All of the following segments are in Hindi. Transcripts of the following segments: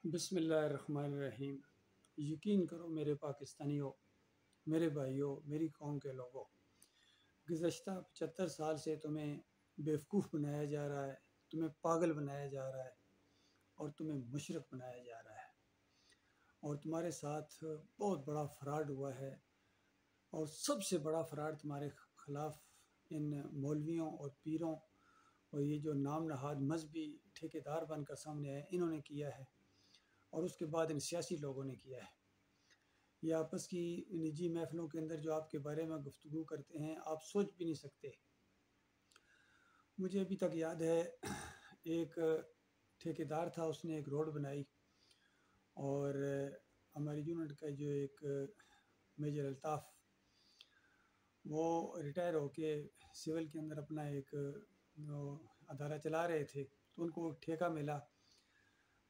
बिस्मिल्लाहिर्रहमानिर्रहीम। यकीन करो मेरे पाकिस्तानियों, मेरे भाइयों, मेरी कौम के लोगों, गुज़श्ता 75 साल से तुम्हें बेवकूफ़ बनाया जा रहा है, तुम्हें पागल बनाया जा रहा है और तुम्हें मुशरिक बनाया जा रहा है। और तुम्हारे साथ बहुत बड़ा फ्रॉड हुआ है और सबसे बड़ा फ्रॉड तुम्हारे ख़िलाफ़ इन मौलवियों और पीरों और ये जो नाम नहाद मजहबी ठेकेदार बनकर सामने आए, इन्होंने किया है और उसके बाद इन सियासी लोगों ने किया है। ये आपस की निजी महफ़िलों के अंदर जो आपके बारे में गुफ्तगू करते हैं, आप सोच भी नहीं सकते। मुझे अभी तक याद है, एक ठेकेदार था, उसने एक रोड बनाई और हमारी यूनिट का जो एक मेजर अल्ताफ़, वो रिटायर होके सिविल के अंदर अपना एक अदारा चला रहे थे, तो उनको ठेका मिला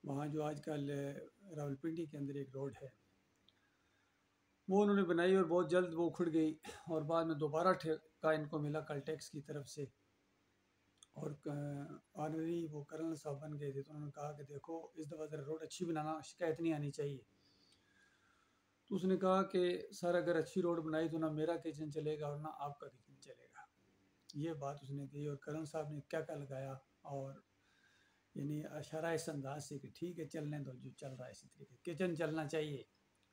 वहाँ जो आजकल रावलपिंडी के अंदर एक रोड है, वो उन्होंने बनाई और बहुत जल्द वो उखड़ गई और बाद में दोबारा ठेका इनको मिला कल टैक्स की तरफ से और ऑनरी वो कर्नल साहब बन गए थे। तो उन्होंने कहा कि देखो इस दफ़ा ज़रा रोड अच्छी बनाना, शिकायत नहीं आनी चाहिए। तो उसने कहा कि सर अगर अच्छी रोड बनाई तो ना मेरा किचन चलेगा और ना आपका किचन चलेगा। ये बात उसने कही और कर्नल साहब ने क्या क्या लगाया और यानी इशारा इस अंदाज से कि ठीक है चलने दो, जो चल रहा है इसी तरीके किचन चलना चाहिए,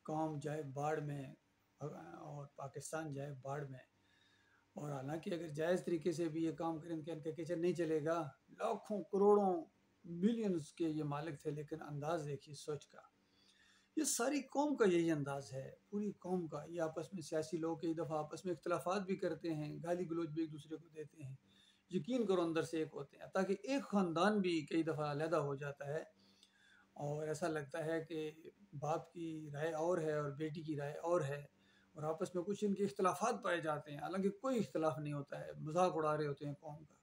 कौम जाए बाढ़ में और पाकिस्तान जाए बाढ़ में। और हालांकि अगर जायज़ तरीके से भी ये काम करें तो इनका किचन नहीं चलेगा। लाखों करोड़ों मिलियंस के ये मालिक थे, लेकिन अंदाज देखिए सोच का। ये सारी कौम का यही अंदाज है, पूरी कौम का। ये आपस में सियासी लोग कई दफ़ा आपस में इख्तलाफात भी करते हैं, गाली गलौज भी एक दूसरे को देते हैं, यकीन करो अंदर से एक होते हैं, ताकि एक ख़ानदान भी कई दफ़ा अलहदा हो जाता है और ऐसा लगता है कि बाप की राय और है और बेटी की राय और है और आपस में कुछ इनके इख्तलाफात पाए जाते हैं, हालांकि कोई इख्तलाफ नहीं होता है, मजाक उड़ा रहे होते हैं कौम का।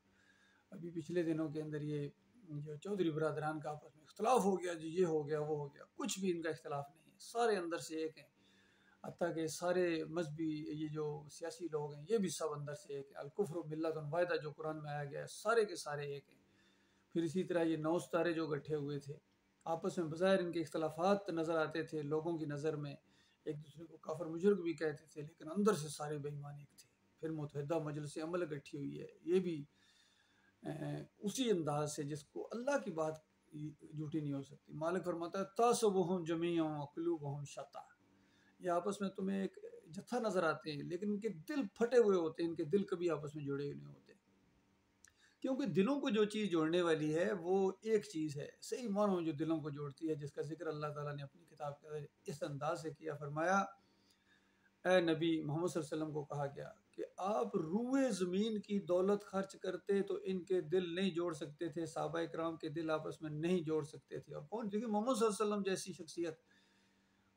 अभी पिछले दिनों के अंदर ये जो चौधरी बरदरान का आपस में इख्तलाफ हो गया, जो ये हो गया वो हो गया, कुछ भी इनका इख्तलाफ नहीं है, सारे अंदर से एक हैं। हत्ता कि सारे मजहबी ये जो सियासी लोग हैं, ये भी सब अंदर से एक है। अलकुफ्र मिल्लतुन वाहिदा जो कुरान में आया गया है, सारे के सारे एक हैं। फिर इसी तरह ये 9 सितारे जो इकट्ठे हुए थे, आपस में बज़ाहिर इनके इख्तलाफात नज़र आते थे लोगों की नज़र में, एक दूसरे को काफिर मुशरिक भी कहते थे, लेकिन अंदर से सारे बेईमान एक थे। फिर मुत्तहिदा मजलिस अमल इकट्ठी हुई है, ये भी उसी अंदाज से जिसको अल्लाह की बात झूठी नहीं हो सकती। मालिक फरमाता है तासबुहुम जमीअन व कुलूबुहुम शत्ता। ये आपस में तुम्हें एक जत्था नजर आते हैं, लेकिन इनके दिल फटे हुए होते हैं, इनके दिल कभी आपस में जुड़े नहीं होते। क्योंकि दिलों को जो चीज़ जोड़ने वाली है वो एक चीज़ है, सही मानो जो दिलों को जोड़ती है, जिसका जिक्र अल्लाह ताला ने अपनी किताब के अंदर इस अंदाज से किया। फरमाया ए नबी मोहम्मद सल्लल्लाहु अलैहि वसल्लम को कहा गया कि आप रूए ज़मीन की दौलत खर्च करते तो इनके दिल नहीं जोड़ सकते थे, सहाबा इकराम के दिल आपस में नहीं जोड़ सकते थे। और कौन, देखिए मोहम्मद सल्लल्लाहु अलैहि वसल्लम जैसी शख्सियत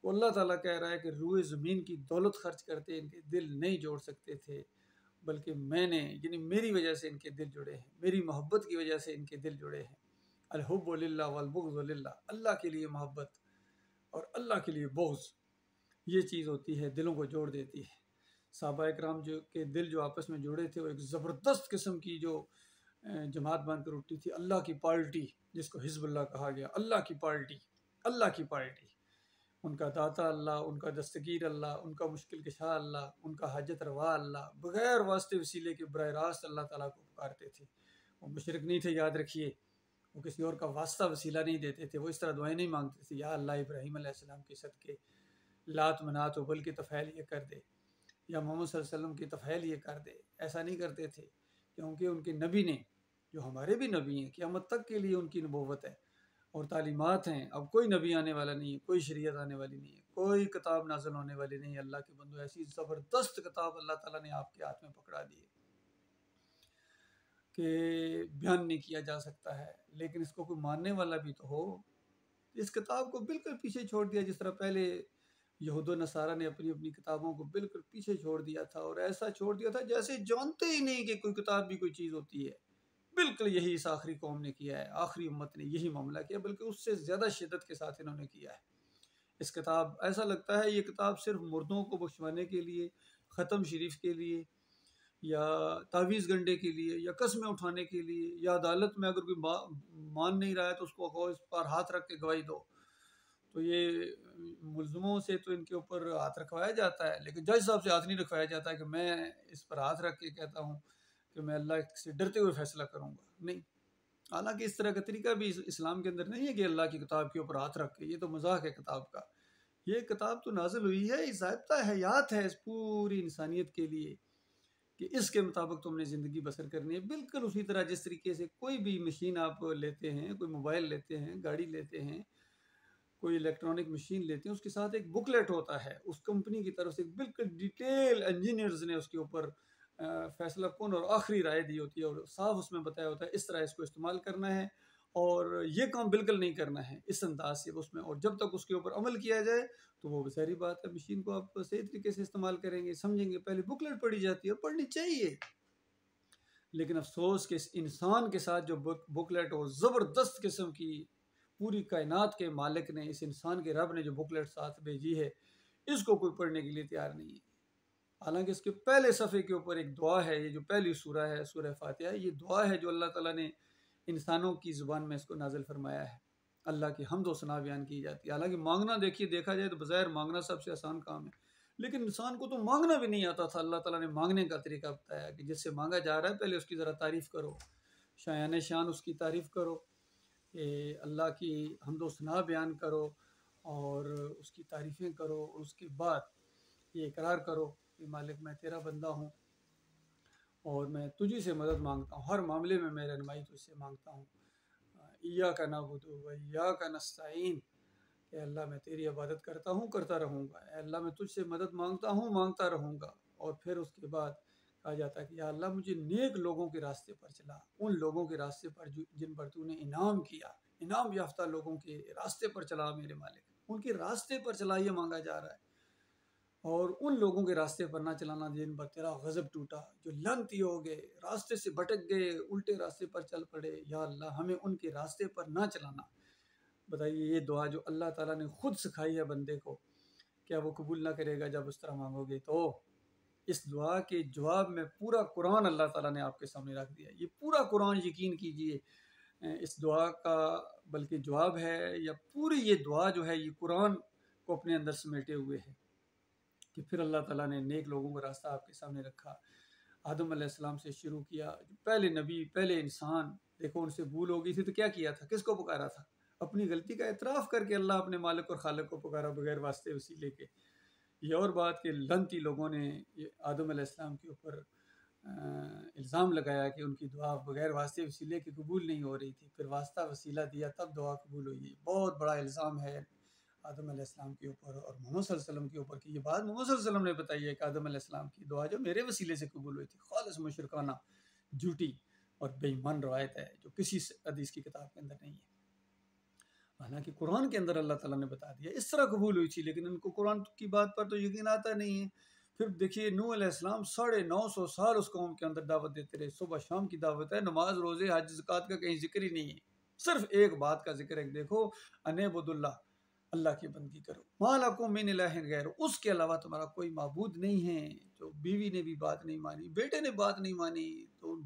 को अल्लाह ताला कह रहा है कि रूए ज़मीन की दौलत खर्च करते इनके दिल नहीं जोड़ सकते थे, बल्कि मैंने यानी मेरी वजह से इनके दिल जुड़े हैं, मेरी मोहब्बत की वजह से इनके दिल जुड़े हैं। अल-हुब्बु लिल्लाह वल बुग़्ज़ु लिल्लाह, अल्लाह के लिए मोहब्बत और अल्लाह के लिए बुग़्ज़, ये चीज़ होती है, दिलों को जोड़ देती है। सहाबा इकराम जो के दिल जो आपस में जुड़े थे, वो एक ज़बरदस्त किस्म की जो जमात बनकर उठी थी, अल्लाह की पार्टी, जिसको हिज़्बुल्लाह कहा गया, अल्लाह की पार्टी, अल्लाह की पार्टी। उनका दाता अल्लाह, उनका दस्तगीर अल्लाह, उनका मुश्किल कशा अल्लाह, उनका हाजत रवा अल्लाह, बग़ैर वास्ते वसीले के बराह रास्त अल्लाह ताला को पुकारते थे। वो मुशरिक नहीं थे, याद रखिए, वो किसी और का वास्ता वसीला नहीं देते थे, वो इस तरह दुआएं नहीं मांगते थे, या अल्लाह इब्राहीम अलैहिस्सलाम के सदके लात मनात व बल की तफ़ैल ये कर दे, या मोहम्मद सल्लल्लाहु अलैहि वसल्लम की तफ़ैल ये कर दे। ऐसा नहीं करते थे, क्योंकि उनके नबी ने, जो हमारे भी नबी हैं, क़यामत तक के लिए उनकी नबूवत है और तालीमात हैं। अब कोई नबी आने वाला नहीं है, कोई शरीयत आने वाली नहीं है, कोई किताब नाज़िल होने वाली नहीं है। अल्लाह के बंदो, ऐसी ज़बरदस्त किताब अल्लाह ताला ने आपके हाथ में पकड़ा दी है कि बयान नहीं किया जा सकता है, लेकिन इसको कोई मानने वाला भी तो हो। इस किताब को बिल्कुल पीछे छोड़ दिया, जिस तरह पहले यहूद नसारा ने अपनी अपनी किताबों को बिल्कुल पीछे छोड़ दिया था, और ऐसा छोड़ दिया था जैसे जानते ही नहीं कि कोई किताब भी कोई चीज़ होती है। बिल्कुल यही इस आखिरी कौम ने किया है, आखिरी उम्मत ने यही मामला किया, बल्कि उससे ज़्यादा शिद्दत के साथ इन्होंने किया है। इस किताब, ऐसा लगता है ये किताब सिर्फ मुर्दों को बख्शवाने के लिए, ख़त्म शरीफ के लिए, या तावीज़ गंडे के लिए, या कस्में उठाने के लिए, या अदालत में अगर कोई मान नहीं रहा है तो उसको कहो इस पर हाथ रख के गवाही दो, तो ये मुल्ज़िमों से तो इनके ऊपर हाथ रखवाया जाता है, लेकिन जज साहब से हाथ नहीं रखवाया जाता कि मैं इस पर हाथ रख के कहता हूँ कि मैं अल्लाह से डरते हुए फैसला करूँगा, नहीं। हालांकि इस तरह का तरीका भी इस्लाम के अंदर नहीं है कि अल्लाह की किताब के ऊपर हाथ रख के, ये तो मजाक है किताब का। ये किताब तो नाजिल हुई है, ज़ाब्ता हयात है इस पूरी इंसानियत के लिए कि इसके मुताबिक तुमने ज़िंदगी बसर करनी है। बिल्कुल उसी तरह जिस तरीके से कोई भी मशीन आप लेते हैं, कोई मोबाइल लेते हैं, गाड़ी लेते हैं, कोई इलेक्ट्रॉनिक मशीन लेते हैं, उसके साथ एक बुकलेट होता है उस कंपनी की तरफ से, बिल्कुल डिटेल इंजीनियर्स ने उसके ऊपर फैसला कौन और आखिरी राय दी होती है और साफ उसमें बताया होता है इस तरह इसको इस्तेमाल करना है और ये काम बिल्कुल नहीं करना है इस अंदाज से उसमें, और जब तक उसके ऊपर अमल किया जाए तो वो सारी बात है, मशीन को आप सही तरीके से इस्तेमाल करेंगे, समझेंगे। पहले बुकलेट पढ़ी जाती है, पढ़नी चाहिए, लेकिन अफसोस कि इस इंसान के साथ जो बुकलेट और ज़बरदस्त किस्म की पूरी कायनात के मालिक ने, इस इंसान के रब ने जो बुकलेट साथ भेजी है, इसको कोई पढ़ने के लिए तैयार नहीं है। हालांकि इसके पहले सफ़े के ऊपर एक दुआ है, ये जो पहली सूरा है सूरह फातिहा, ये दुआ है जो अल्लाह ताला ने इंसानों की ज़ुबान में इसको नाजिल फरमाया है। अल्लाह की हम्द व सना बयान की जाती है। हालांकि मांगना देखिए, देखा जाए तो बज़ाहिर मांगना सबसे आसान काम है, लेकिन इंसान को तो मांगना भी नहीं आता था। अल्लाह ताला ने मांगने का तरीका बताया कि जिससे मांगा जा रहा है पहले उसकी ज़रा तारीफ़ करो, शायान शान उसकी तारीफ़ करो, कि अल्लाह की हम्द व सना बयान करो और उसकी तारीफ़ें करो, और उसके बाद ये इकरार करो कि मालिक मैं तेरा बंदा हूँ और मैं तुझी से मदद मांगता हूँ, हर मामले में मैं रहनुमाई तुझसे मांगता हूँ। इय्याका नअबुदु व इय्याका नस्तईन, कि अल्लाह मैं तेरी इबादत करता हूँ, करता रहूँगा, अल्लाह मैं तुझसे मदद मांगता हूँ, मांगता रहूँगा। और फिर उसके बाद कहा जाता है कि या अल्लाह मुझे नेक लोगों के रास्ते पर चला, उन लोगों के रास्ते पर जिन पर तूने इनाम किया, इनाम याफ्ता लोगों के रास्ते पर चला मेरे मालिक, उनके रास्ते पर चला, ये मांगा जा रहा है। और उन लोगों के रास्ते पर ना चलाना जिन पर तेरा गज़ब टूटा, जो लानती हो गए, रास्ते से भटक गए, उल्टे रास्ते पर चल पड़े, या अल्लाह हमें उनके रास्ते पर ना चलाना। बताइए, ये दुआ जो अल्लाह ताला ने खुद सिखाई है बंदे को, क्या वो कबूल ना करेगा जब उस तरह मांगोगे? तो इस दुआ के जवाब में पूरा कुरान अल्लाह ताला ने आपके सामने रख दिया। ये पूरा कुरान यकीन कीजिए इस दुआ का बल्कि जवाब है, या पूरी ये दुआ जो है ये कुरान को अपने अंदर समेटे हुए है। कि फिर अल्लाह ताला ने नेक लोगों का रास्ता आपके सामने रखा। आदम अलैहिस्सलाम से शुरू किया, जो पहले नबी, पहले इंसान, देखो उनसे भूल हो गई थी तो क्या किया था, किसको पुकारा था? अपनी गलती का एतराफ़ करके अल्लाह अपने मालिक और खालिक को पुकारा, बगैर वास्ते वसीले के। ये और बात कि लनती लोगों ने ये आदम अलैहिस्सलाम के ऊपर इल्ज़ाम लगाया कि उनकी दुआ बगैर वास्ते वसीले के कबूल नहीं हो रही थी, फिर वास्ता वसीला दिया तब दुआ कबूल हुई। बहुत बड़ा इल्ज़ाम है आदम अलैहिस्सलाम के ऊपर और मोहम्मद सल्लल्लाहु अलैहि वसल्लम के ऊपर कि ये बात मोहम्मद सल्लल्लाहु अलैहि वसल्लम ने बताई है कि आदम अलैहिस्सलाम की दुआ जो मेरे वसीले से कबूल हुई थी। खालिस मुशरिकाना, झूठी और बेईमान रवायत है जो किसी हदीस की किताब के अंदर नहीं है। हालांकि कुरान के अंदर अल्लाह ताला ने बता दिया इस तरह कबूल हुई थी, लेकिन उनको कुरान की बात पर तो यकीन आता नहीं है। फिर देखिए नूह अलैहिस्सलाम 950 साल उस कौम के अंदर दावत देते रहे, सुबह शाम की दावत है, नमाज रोजे हज ज़कात का कहीं जिक्र ही नहीं है, सिर्फ एक बात का जिक्र है, देखो अनेबुदुल्लाह, अल्लाह की बंदगी करो, मालकुम मिन इलाहिन गैर, उसके अलावा तुम्हारा कोई माबूद नहीं है। तो बीवी ने भी बात नहीं मानी, बेटे ने बात नहीं मानी, तो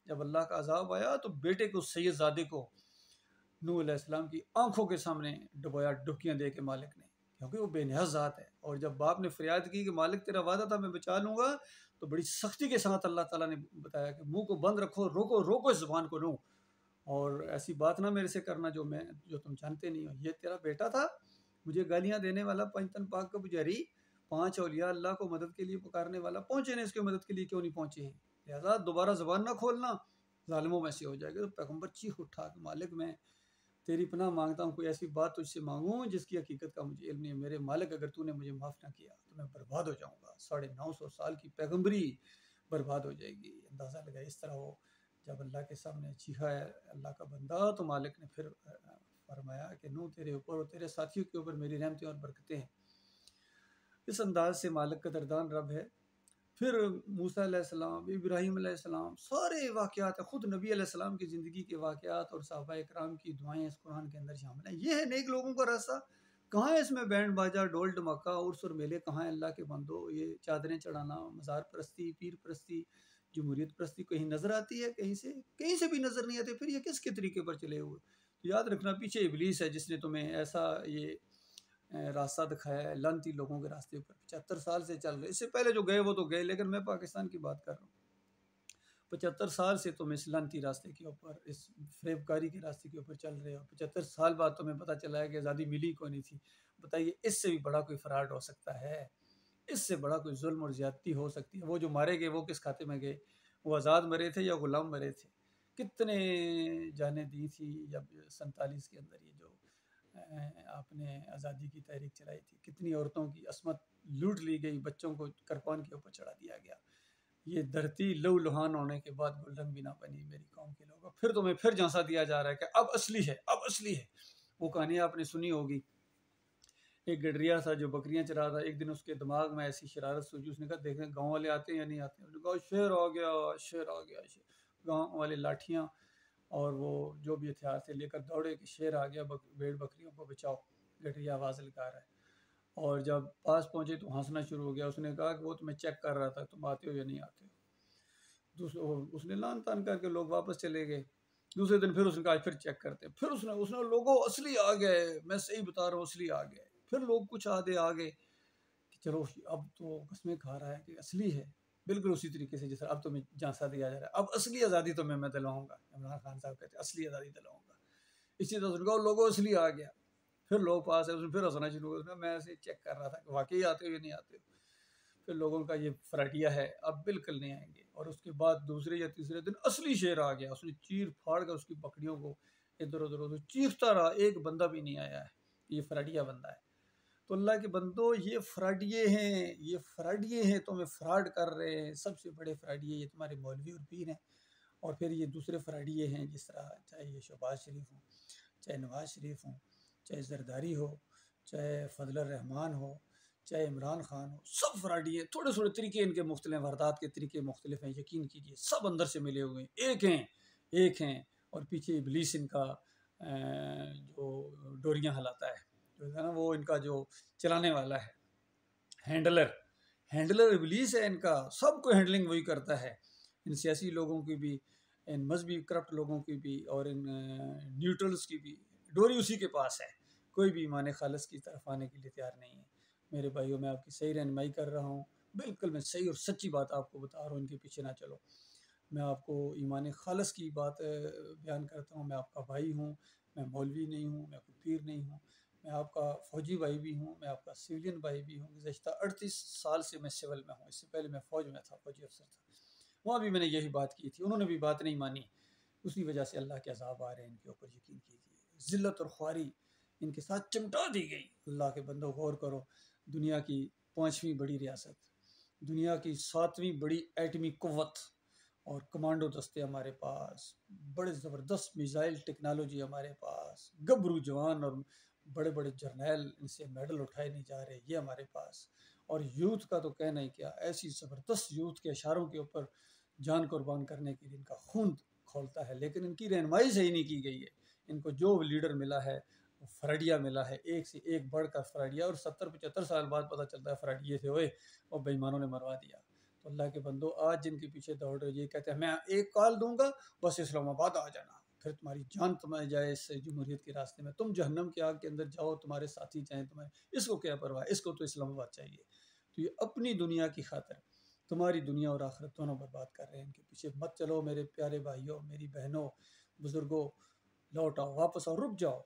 जब अल्लाह का अजाब आया तो बेटे को, सैयदजादे को नूह अलैहिस्सलाम की आंखों के सामने डुबोया, डुबकियां दे के मालिक ने, क्योंकि वो बेनियाज ज़ात है। और जब बाप ने फरियाद की कि मालिक तेरा वादा था मैं बचा लूँगा, तो बड़ी सख्ती के साथ अल्लाह ताला ने बताया कि मुंह को बंद रखो, रोको रोको इस ज़ुबान को नो, और ऐसी बात ना मेरे से करना जो तुम जानते नहीं हो। ये तेरा बेटा था, मुझे गालियाँ देने वाला, पंचतन पाक का पुजारी, 5 औलिया अल्लाह को मदद के लिए पुकारने वाला, पहुँचे नहीं इसकी मदद के लिए, क्यों नहीं पहुँचे हैं? लिहाजा दोबारा ज़ुबान ना खोलना, ज़ालिमों में से हो जाएगा। तो पैगम्बर चीख उठा कि मालिक मैं तेरी पनाह मांगता हूँ, कोई ऐसी बात तुझसे मांगूँ जिसकी हकीकत का मुझे इल्म नहीं है। मेरे मालिक अगर तूने मुझे माफ़ ना किया तो मैं बर्बाद हो जाऊँगा, 950 साल की पैगम्बरी बर्बाद हो जाएगी। अंदाज़ा लगा इस तरह हो जब अल्लाह के सामने चीखा है अल्लाह का बंदा, तो मालिक ने फिर फरमाया कि नूह तेरे ऊपर और तेरे साथियों के ऊपर मेरी रहमतें और बरकतें हैं। इस अंदाज से मालिक का दरदान रब है। फिर मूसा अलैहिस्सलाम, इब्राहीम अलैहिस्सलाम, सारे वाक़यात हैं, ख़ुद नबी अलैहिस्सलाम की ज़िंदगी के वाक़यात और सहाबाए किराम की दुआएँ इस कुरान के अंदर शामिल हैं। ये है नेक लोगों का रास्ता। कहाँ है इसमें बैंड बाजा, ढोल ढमाका, उर्स और मेले? कहाँ है अल्लाह के बंदो ये चादरें चढ़ाना, मज़ार परस्ती, पीर परस्ती, जमहूरियत परस्ती कहीं नज़र आती है? कहीं से भी नज़र नहीं आती। फिर ये किसके तरीके पर चले हुए? तो याद रखना पीछे इबलीस है जिसने तुम्हें ऐसा ये रास्ता दिखाया है, लानती लोगों के रास्ते पर 75 साल से चल रहे। इससे पहले जो गए वो तो गए, लेकिन मैं पाकिस्तान की बात कर रहा हूँ। 75 साल से तुम इस लानती रास्ते के ऊपर, इस फरेबकारी के रास्ते के ऊपर चल रहे हो। 75 साल बाद तुम्हें पता चला है कि आज़ादी मिली को नहीं थी। बताइए इससे भी बड़ा कोई फ्रॉड हो सकता है? इससे बड़ा कोई जुल्म और ज्यादती हो सकती है? वो जो मारे गए वो किस खाते में गए? वो आज़ाद मरे थे या गुलाम मरे थे? कितने जाने दी थी जब 47 के अंदर ये जो आपने आज़ादी की तहरीक चलाई थी? कितनी औरतों की असमत लूट ली गई, बच्चों को करपान के ऊपर चढ़ा दिया गया। ये धरती लहूलुहान होने के बाद गुलरंग भी ना बनी मेरी कौम के लोगों। फिर तुम्हें फिर झांसा दिया जा रहा है कि अब असली है, अब असली है। वो कहानी आपने सुनी होगी, एक गडरिया था जो बकरियां चरा था। एक दिन उसके दिमाग में ऐसी शरारत सूझी, उसने कहा देखें गांव वाले आते हैं या नहीं आते। उसने कहा शेर आ गया, शेर आ गया। गांव वाले लाठियां और वो जो भी हथियार थे लेकर दौड़े कि शेर आ गया, भेड़ बकरियों को बचाओ। गडरिया आवाज़ लगा रहा है। और जब पास पहुंचे तो हंसना शुरू हो गया। उसने कहा कि वो तुम्हें चेक कर रहा था, तुम आते हो या नहीं आते हो। उसने लान तान करके लोग वापस चले गए। दूसरे दिन फिर उसने कहा फिर चेक करते हैं। फिर उसने उसने लोगों असली आ गए, मैं सही बता रहा हूँ असली आ गए। फिर लोग कुछ आधे आ गए कि चलो अब तो कसमें खा रहा है कि असली है। बिल्कुल उसी तरीके से जैसे अब तुम्हें झांसा दिया जा रहा है, अब असली आज़ादी तुम्हें मैं दिलाऊंगा। इमरान खान साहब कहते हैं असली आज़ादी दिलाऊंगा। इसी तरह उनका लोगों असली आ गया। फिर लोग पास है, उसने फिर हंसना शुरू कर दिया। मैं ऐसे चेक कर रहा था कि वाकई आते हो या नहीं आते हो। फिर लोगों का ये फ्राटिया है, अब बिल्कुल नहीं आएंगे। और उसके बाद दूसरे या तीसरे दिन असली शेर आ गया। उसने चीर फाड़ कर उसकी बकरियों को इधर उधर उधर चीखता रहा, एक बंदा भी नहीं आया है। ये फ्राडिया बंदा है। तो अल्लाह के बंदो, ये फ्राडिये हैं, ये फ्राडिये हैं, तुम्हें फ्रॉड कर रहे हैं। सबसे बड़े फ्राडिये ये तुम्हारे मौलवी और पीर हैं। और फिर ये दूसरे फ्राडिये हैं, जिस तरह चाहे ये शहबाज शरीफ हो, चाहे नवाज शरीफ हो, चाहे जरदारी हो, चाहे फजल रहमान हो, चाहे इमरान खान हो, सब फ्राडी हैं। थोड़े थोड़े तरीके इनके मुख्तलिफ, वारदात के तरीके मुख्तलिफ हैं। यकीन कीजिए सब अंदर से मिले हुए हैं, एक हैं। और पीछे इबलीस इनका जो डोरियां हिलाता है, जो है ना, वो इनका जो चलाने वाला है, हैंडलर हैंडलर इबलीस है इनका। सबको हैंडलिंग वही करता है। इन सियासी लोगों की भी, इन मजहबी करप्ट लोगों की भी, और इन न्यूट्रल्स की भी डोरी उसी के पास है। कोई भी ईमान खालिस की तरफ आने के लिए तैयार नहीं है। मेरे भाइयों, मैं आपकी सही रहनुमाई कर रहा हूँ। बिल्कुल मैं सही और सच्ची बात आपको बता रहा हूँ, इनके पीछे ना चलो। मैं आपको ईमान खालिस की बात बयान करता हूँ। मैं आपका भाई हूँ, मैं मौलवी नहीं हूँ, मैं कोई पीर नहीं हूँ। मैं आपका फ़ौजी भाई भी हूँ, मैं आपका सिविलियन भाई भी हूँ। गुज़श्ता 38 साल से मैं सिविल में हूँ। इससे पहले मैं फ़ौज में था, फ़ौजी अफसर था। वहाँ भी मैंने यही बात की थी, उन्होंने भी बात नहीं मानी। उसी वजह से अल्लाह के अज़ाब आ रहे हैं इनके ऊपर। यकीन कीजिए ज़िल्लत और ख्वारी इनके साथ चिमटा दी गई। अल्लाह के बंदो गौर करो, दुनिया की 5वीं बड़ी रियासत, दुनिया की 7वीं बड़ी एटमी कुव्वत, और कमांडो दस्ते हमारे पास, बड़े ज़बरदस्त मिसाइल टेक्नोलॉजी हमारे पास, गबरू जवान और बड़े बड़े जर्नैल, इनसे मेडल उठाए नहीं जा रहे, ये हमारे पास। और यूथ का तो कहना ही क्या, ऐसी ज़बरदस्त यूथ के इशारों के ऊपर जान कुर्बान करने के लिए इनका खून खोलता है। लेकिन इनकी रहनुमाई सही नहीं की गई है। इनको जो लीडर मिला है वो फ्राडिया मिला है, एक से एक बढ़कर फ्राडिया। और 70-75 साल बाद पता चलता है फ्राडिये थे ओए, और बेईमानों ने मरवा दिया। तो अल्लाह के बंदो, आज जिनके पीछे दौड़ रहे, ये कहते हैं मैं एक कॉल दूंगा बस इस्लामाबाद आ जाना, फिर तुम्हारी जान तुम्हें जाए इस जमहूरियत के रास्ते में, तुम जहन्नम की आग के अंदर जाओ, तुम्हारे साथी चाहें तुम्हें, इसको क्या परवाह, इसको तो इस्लामाबाद चाहिए। तो ये अपनी दुनिया की खातिर तुम्हारी दुनिया और आखिरत दोनों बर्बाद कर रहे हैं। इनके पीछे मत चलो मेरे प्यारे भाइयों, मेरी बहनों, बुजुर्गों। लौट आओ, वापस आओ, रुक जाओ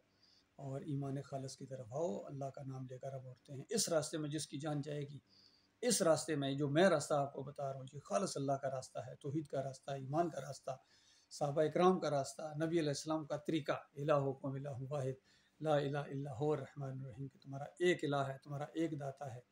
और ईमान खालिस की तरफ आओ। अल्लाह का नाम लेकर अब उठते हैं इस रास्ते में जिसकी जान जाएगी। इस रास्ते में जो मैं रास्ता आपको बता रहा हूँ, ये खालिस अल्लाह का रास्ता है, तौहीद का रास्ता है, ईमान का रास्ता, सहाबा इकराम का रास्ता, नबी अलैहिस्सलाम का तरीका। इलाहुकुम इलाहुन वाहिद ला इलाहा इल्ला हुवा रहमानुर रहीम, कि तुम्हारा एक इलाह है, तुम्हारा एक दाता है,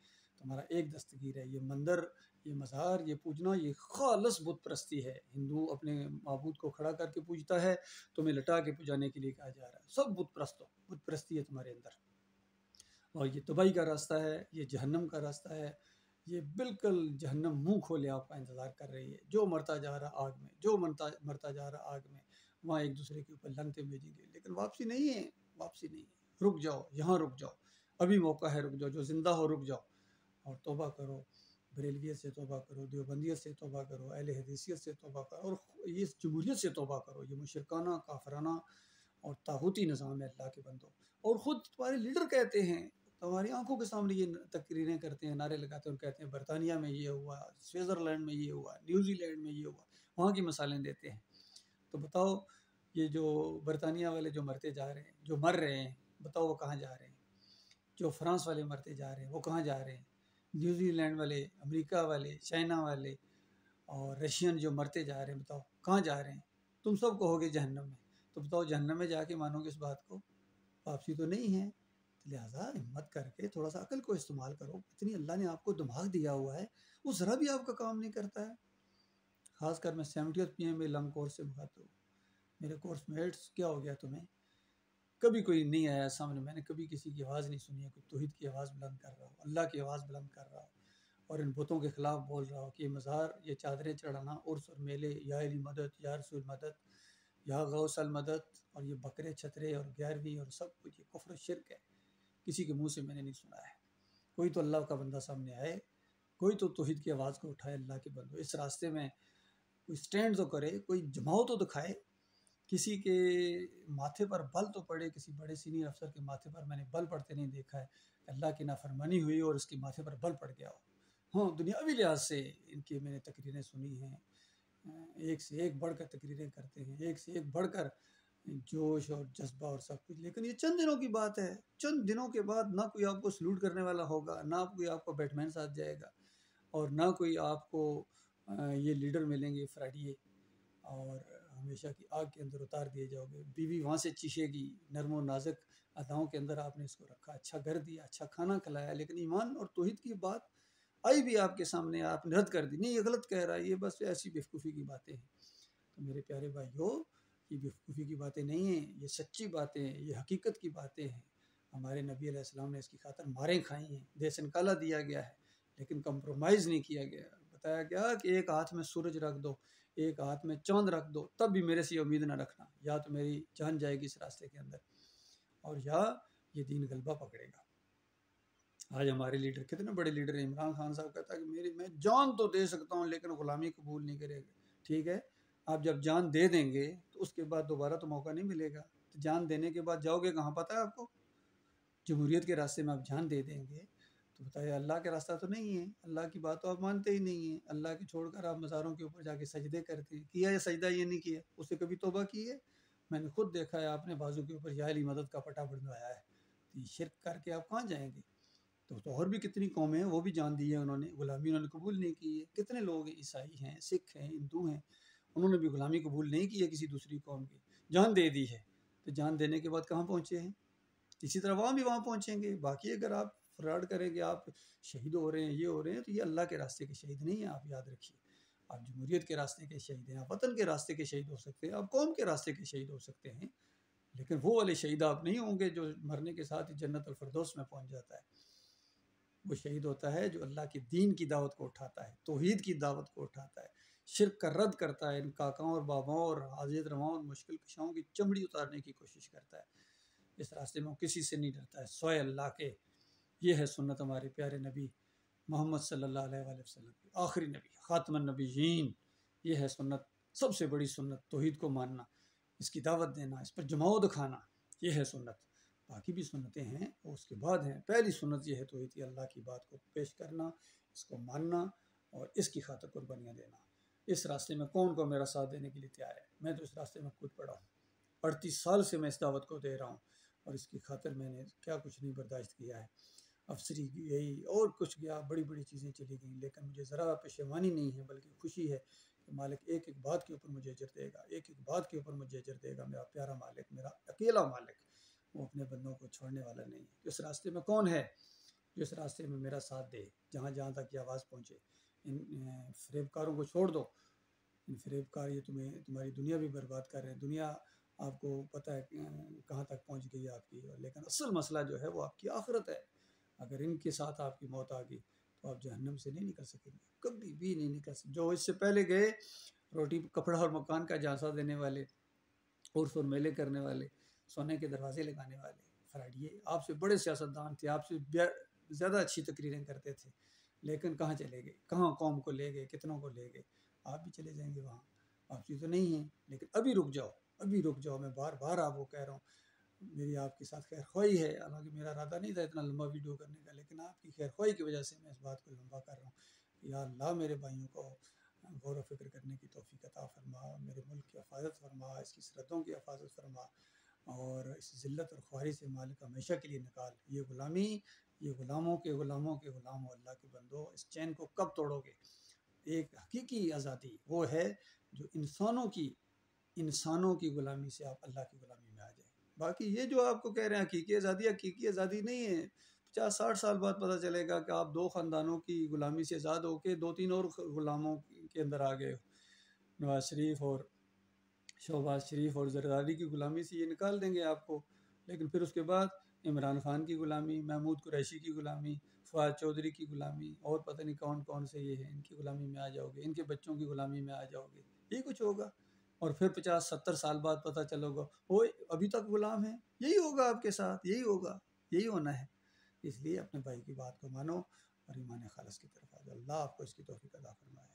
तुम्हारा एक दस्तगीर है। ये मंदिर, ये मज़ार, ये पूजना, ये खालिस बुत परस्ती है। हिंदू अपने माबूद को खड़ा करके पूजता है, तुम्हें लटा के पुजाने के लिए कहा जा रहा है। सब बुत परस्त हो, बुत परस्ती है तुम्हारे अंदर। और ये तबाही का रास्ता है, ये जहन्नम का रास्ता है। ये बिल्कुल जहन्नम मुंह खोले आपका इंतज़ार कर रही है। जो मरता जा रहा आग में, जो मरता मरता जा रहा आग में, वहाँ एक दूसरे के ऊपर लंगते भेजेंगे, लेकिन वापसी नहीं है, वापसी नहीं है। रुक जाओ, यहाँ रुक जाओ, अभी मौका है, रुक जाओ। जो ज़िंदा हो रुक जाओ और तौबा करो। बरेलवियत से तौबा करो, देवबंदियत से तौबा करो, अहले हदीसियत से तौबा करो, और ये जमहूरियत से तौबा करो। ये मुशरकाना, काफराना और तागूती निज़ाम है अल्लाह के बंदो। और ख़ुद तुम्हारे लीडर कहते हैं, तुम्हारी आंखों के सामने ये तकरीरें करते हैं, नारे लगाते हैं और कहते हैं बरतानिया में ये हुआ, स्विट्ज़रलैंड में ये हुआ, न्यूजीलैंड में ये हुआ, वहाँ की मिसालें देते हैं। तो बताओ ये जो बरतानिया वाले जो मरते जा रहे हैं, जो मर रहे हैं, बताओ वो कहाँ जा रहे हैं? जो फ्रांस वाले मरते जा रहे हैं वो कहाँ जा रहे हैं? न्यूजीलैंड वाले, अमेरिका वाले, चाइना वाले और रशियन जो मरते जा रहे हैं, बताओ कहाँ जा रहे हैं? तुम सब कहोगे जहन्नम में। तो बताओ जहन्नम में जाके मानोगे इस बात को? वापसी तो नहीं है। लिहाजा हिम्मत करके थोड़ा सा अकल को इस्तेमाल करो। इतनी अल्लाह ने आपको दिमाग दिया हुआ है, वो ज़रा भी आपका काम नहीं करता है। खासकर मैं 70th PM लंग कोर्स से मुखातिब हूँ। मेरे कोर्स मेट्स, क्या हो गया तुम्हें? कभी कोई नहीं आया सामने, मैंने कभी किसी की आवाज़ नहीं सुनी है, कोई तौहीद की आवाज़ बुलंद कर रहा हो, अल्लाह की आवाज़ बुलंद कर रहा हो और इन बुतों के ख़िलाफ़ बोल रहा हो कि ये मज़ार, ये चादरें चढ़ाना, उर्स और मेले, या अली मदद, या रसूल मदद, या गौसल मदद, और ये बकरे छतरे और 11वीं और सब कुछ ये कुफ्र शिरक है। किसी के मुँह से मैंने नहीं सुना है। कोई तो अल्लाह का बंदा सामने आए, कोई तो तौहीद की आवाज़ को उठाए। अल्लाह के बंदो, इस रास्ते में कोई स्टैंड तो करे, कोई जमाओ तो दिखाए, किसी के माथे पर बल तो पड़े। किसी बड़े सीनियर अफसर के माथे पर मैंने बल पड़ते नहीं देखा है। अल्लाह की नाफरमानी हुई और उसके माथे पर बल पड़ गया हो। हाँ, दुनियावी लिहाज से इनकी मैंने तकरीरें सुनी हैं, एक से एक बढ़कर तकरीरें करते हैं, एक से एक बढ़कर जोश और जज्बा और सब कुछ। लेकिन ये चंद दिनों की बात है। चंद दिनों के बाद ना कोई आपको सल्यूट करने वाला होगा, ना कोई आपको बैटमैन साथ जाएगा और ना कोई आपको ये लीडर मिलेंगे फ्राइडे और हमेशा की आग के अंदर उतार दिए जाओगे। बीवी वहाँ से चीखेगी, नर्म और नाजुक अदाओं के अंदर आपने इसको रखा, अच्छा घर दिया, अच्छा खाना खिलाया, लेकिन ईमान और तौहीद की बात आई भी आपके सामने, आपने रद्द कर दी। नहीं, ये गलत कह रहा है, ये बस ऐसी बेवकूफ़ी की बातें हैं। तो मेरे प्यारे भाइयों, ये बेवकूफ़ी की बातें नहीं हैं, ये सच्ची बातें हैं, ये हकीकत की बातें हैं। हमारे नबी अलैहिस्सलाम ने इसकी खातर मारें खाई हैं, देश निकाला दिया गया है, लेकिन कंप्रोमाइज़ नहीं किया गया। बताया गया कि एक हाथ में सूरज रख दो, एक हाथ में चांद रख दो, तब भी मेरे से उम्मीद ना रखना, या तो मेरी जान जाएगी इस रास्ते के अंदर और या ये दीन गलबा पकड़ेगा। आज हमारे लीडर, कितने बड़े लीडर हैं। इमरान खान साहब कहता है कि मैं जान तो दे सकता हूँ लेकिन गुलामी कबूल नहीं करेगा। ठीक है, आप जब जान दे देंगे तो उसके बाद दोबारा तो मौका नहीं मिलेगा। तो जान देने के बाद जाओगे कहाँ, पता है आपको? जमहूरियत के रास्ते में आप जान दे देंगे तो बताइए, अल्लाह का रास्ता तो नहीं है। अल्लाह की बात तो आप मानते ही नहीं हैं। अल्लाह की छोड़कर आप मज़ारों के ऊपर जाके सजदे करते हैं। किया या सजदा ये नहीं किया, उससे कभी तौबा की है? मैंने खुद देखा है, आपने बाजू के ऊपर या अली मदद का पटा बनवाया है। तो ये शिरक करके आप कहाँ जाएंगे? तो और भी कितनी कौमें हैं, वो भी जान दी है उन्होंने, गुलामी उन्होंने कबूल नहीं की है। कितने लोग हैं, ईसाई हैं, सिख हैं, हिंदू हैं, उन्होंने भी गुलामी कबूल नहीं की है किसी दूसरी कौम की, जान दे दी है। तो जान देने के बाद कहाँ पहुँचे हैं? इसी तरह वहाँ भी वहाँ पहुँचेंगे। बाकी अगर आप फ्रॉड करेंगे, आप शहीद हो रहे हैं, ये हो रहे हैं, तो ये अल्लाह के रास्ते के शहीद नहीं हैं, आप याद रखिए। आप जमहूरियत के रास्ते के शहीद हैं, आप वतन के रास्ते के शहीद हो सकते हैं, आप कौम के रास्ते के शहीद हो सकते हैं, लेकिन वो वाले शहीद आप नहीं होंगे जो मरने के साथ ही जन्नत अल फिरदौस में पहुँच जाता है। वो शहीद होता है जो अल्लाह की दीन की दावत को उठाता है, तौहीद की दावत को उठाता है, शिरक का रद्द करता है, इन काकाओं और बाबाओं और हाजिर रवाओं और मुश्किल कशाओं की चमड़ी उतारने की कोशिश करता है। इस रास्ते में वो किसी से नहीं डरता है, सोए अल्लाह के। ये है सुन्नत हमारे प्यारे नबी मोहम्मद सल्लल्लाहु अलैहि वसल्लम की, आखिरी नबी, खातमुन नबिय्यीन। ये है सुन्नत, सबसे बड़ी सुन्नत, तौहीद को मानना, इसकी दावत देना, इस पर जमाओ दिखाना, ये है सुन्नत। बाकी भी सुन्नतें हैं वो उसके बाद हैं। पहली सुन्नत ये है तौहीद की, अल्लाह की बात को पेश करना, इसको मानना और इसकी खातिर कुर्बानियाँ देना। इस रास्ते में कौन को मेरा साथ देने के लिए तैयार है? मैं तो इस रास्ते में खुद पड़ा हूँ, 38 साल से मैं इस दावत को दे रहा हूँ और इसकी खातिर मैंने क्या कुछ नहीं बर्दाश्त किया है। अफसरी गई और कुछ गया, बड़ी बड़ी चीज़ें चली गई, लेकिन मुझे ज़रा पेशेवानी नहीं है, बल्कि खुशी है कि मालिक एक एक बात के ऊपर मुझे अजर देगा, एक एक बात के ऊपर मुझे अजर देगा। मेरा प्यारा मालिक, मेरा अकेला मालिक, वो अपने बंदों को छोड़ने वाला नहीं है। इस रास्ते में कौन है जो इस रास्ते में मेरा साथ दे, जहाँ जहाँ तक ये आवाज़ पहुँचे? इन फरेबकारों को छोड़ दो। इन फरेबकार ये तुम्हारी दुनिया भी बर्बाद कर रहे हैं। दुनिया आपको पता है कहाँ तक पहुँच गई है आपकी, लेकिन असल मसला जो है वो आपकी आखिरत है। अगर इनके साथ आपकी मौत आ गई तो आप जहन्नम से नहीं निकल सकेंगे, कभी भी नहीं निकल सकेंगे। जो इससे पहले गए, रोटी कपड़ा और मकान का झांसा देने वाले, उर्स और मेले करने वाले, सोने के दरवाजे लगाने वाले, फ्राइडे आपसे बड़े सियासतदान थे, आपसे ज़्यादा अच्छी तकरीरें करते थे, लेकिन कहाँ चले गए? कहाँ कौम को ले गए? कितनों को ले गए? आप भी चले जाएंगे वहाँ, वापसी तो नहीं है। लेकिन अभी रुक जाओ, अभी रुक जाओ, मैं बार बार आपको कह रहा हूँ, मेरी आपके साथ खैर ख्वाही है, हालांकि मेरा इरादा नहीं था इतना लंबा वीडियो करने का, लेकिन आपकी खैर ख्वाही की वजह से मैं इस बात को लंबा कर रहा हूँ कि या अल्लाह मेरे भाइयों को गौर व फिक्र करने की तौफीक अता फरमा, मेरे मुल्क की हिफाजत फरमा, इसकी सरहदों की हिफाजत फरमा, और इस ज़िल्लत और ख्वारी से मालिक हमेशा के लिए निकाल। ये ग़ुलामी, ये ग़ुलामों के ग़ुलामों के ग़ुलाम हो, अल्लाह के बंदो, इस चैन को कब तोड़ोगे? एक हकीकी आज़ादी वो है जो इंसानों की ग़ुलामी से आप अल्लाह की ग़ुलामी में आ जाए। बाकी ये जो आपको कह रहे हैं हकीकी आज़ादी नहीं है। 50-60 साल बाद पता चलेगा कि आप 2 ख़ानदानों की ग़ुलामी से आज़ाद होकर 2-3 और ग़ुलामों के अंदर आ गए हो। नवाज़ शरीफ और शहबाज शरीफ और ज़रदारी की ग़ुलामी से ये निकाल देंगे आपको, लेकिन फिर उसके बाद इमरान खान की ग़ुलामी, महमूद कुरैशी की ग़ुलामी, फ़वाद चौधरी की ग़ुलामी, और पता नहीं कौन कौन से ये हैं, इनकी ग़ुलामी में आ जाओगे, इनके बच्चों की ग़ुलामी में आ जाओगे, ये कुछ होगा। और फिर 50-70 साल बाद पता चलेगा ओए अभी तक ग़ुलाम है। यही होगा आपके साथ, यही होगा, यही होना है। इसलिए अपने भाई की बात को मानो और ईमान खालिस की तरफ आ जाओ। अल्लाह आपको इसकी तौफीक अता फरमाए।